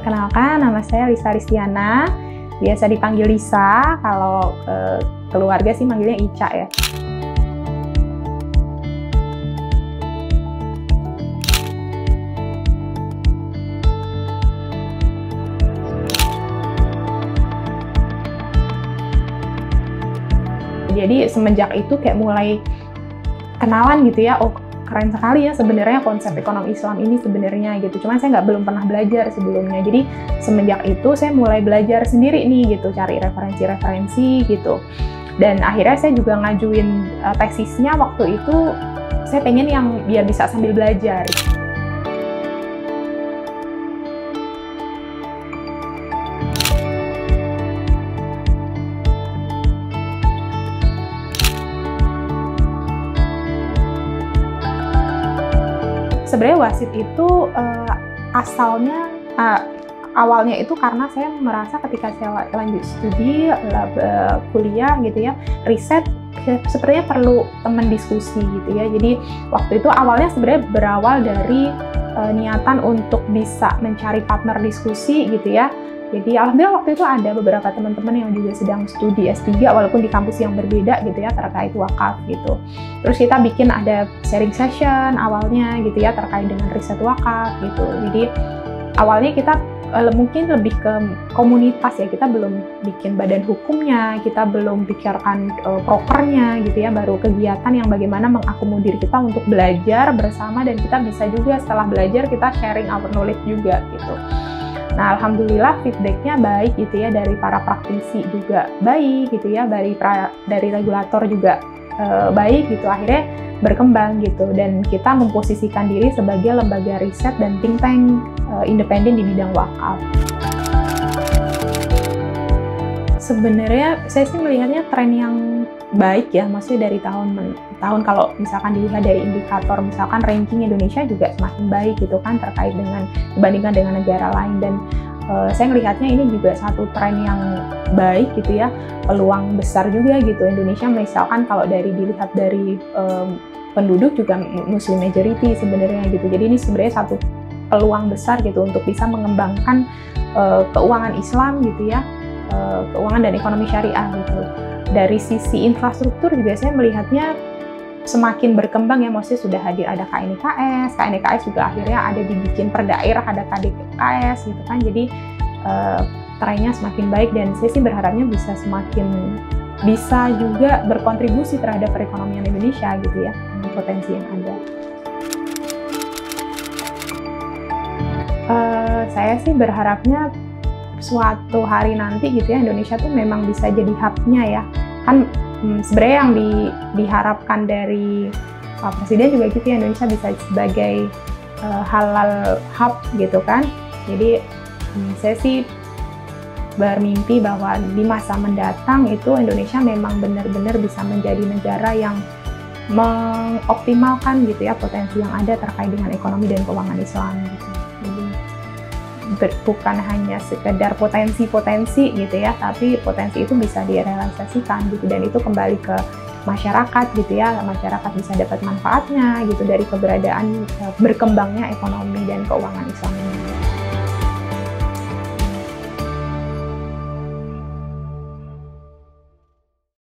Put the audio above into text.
Perkenalkan, nama saya Lisa Listiana, biasa dipanggil Lisa, kalau keluarga sih manggilnya Ica ya. Jadi semenjak itu kayak mulai kenalan gitu ya, oh keren sekali ya sebenarnya konsep ekonomi Islam ini sebenarnya gitu. Cuman saya belum pernah belajar sebelumnya. Jadi semenjak itu saya mulai belajar sendiri nih gitu, cari referensi-referensi gitu. Dan akhirnya saya juga ngajuin tesisnya waktu itu, saya pengen yang biar bisa sambil belajar. Sebenarnya wasit itu asalnya awalnya itu karena saya merasa ketika saya lanjut studi kuliah gitu ya, riset sepertinya perlu teman diskusi gitu ya. Jadi waktu itu awalnya sebenarnya berawal dari niatan untuk bisa mencari partner diskusi gitu ya. Jadi alhamdulillah waktu itu ada beberapa teman-teman yang juga sedang studi S3 walaupun di kampus yang berbeda gitu ya terkait wakaf gitu. Terus kita bikin ada sharing session awalnya gitu ya terkait dengan riset wakaf gitu. Jadi awalnya kita mungkin lebih ke komunitas ya, kita belum bikin badan hukumnya, kita belum pikirkan prokernya gitu ya, baru kegiatan yang bagaimana mengakomodir kita untuk belajar bersama dan kita bisa juga setelah belajar kita sharing our knowledge juga gitu. Nah, alhamdulillah feedbacknya baik gitu ya, dari para praktisi juga baik gitu ya, dari regulator juga baik gitu, akhirnya berkembang gitu, dan kita memposisikan diri sebagai lembaga riset dan think tank independen di bidang wakaf. Sebenarnya saya sih melihatnya tren yang baik ya, maksudnya dari tahun kalau misalkan dilihat dari indikator misalkan ranking Indonesia juga semakin baik gitu kan terkait dengan dibandingkan dengan negara lain, dan saya melihatnya ini juga satu tren yang baik gitu ya, peluang besar juga gitu Indonesia misalkan kalau dilihat dari penduduk juga Muslim majority sebenarnya gitu, jadi ini sebenarnya satu peluang besar gitu untuk bisa mengembangkan keuangan Islam gitu ya, keuangan dan ekonomi syariah gitu. Dari sisi infrastruktur juga saya melihatnya semakin berkembang ya, maksudnya sudah hadir ada KNIKS juga akhirnya ada dibikin per daerah, ada KDKS gitu kan, jadi trennya semakin baik dan saya sih berharapnya bisa semakin bisa juga berkontribusi terhadap perekonomian Indonesia gitu ya, potensi yang ada. Saya sih berharapnya suatu hari nanti gitu ya, Indonesia tuh memang bisa jadi hub-nya ya. Kan sebenarnya yang diharapkan dari Pak Presiden juga gitu ya, Indonesia bisa sebagai halal hub gitu kan. Jadi saya sih bermimpi bahwa di masa mendatang itu Indonesia memang benar-benar bisa menjadi negara yang mengoptimalkan gitu ya potensi yang ada terkait dengan ekonomi dan keuangan Islam gitu. Jadi bukan hanya sekedar potensi gitu ya, tapi potensi itu bisa direalisasikan gitu, dan itu kembali ke masyarakat gitu ya, masyarakat bisa dapat manfaatnya gitu dari keberadaan berkembangnya ekonomi dan keuangan Islam ini.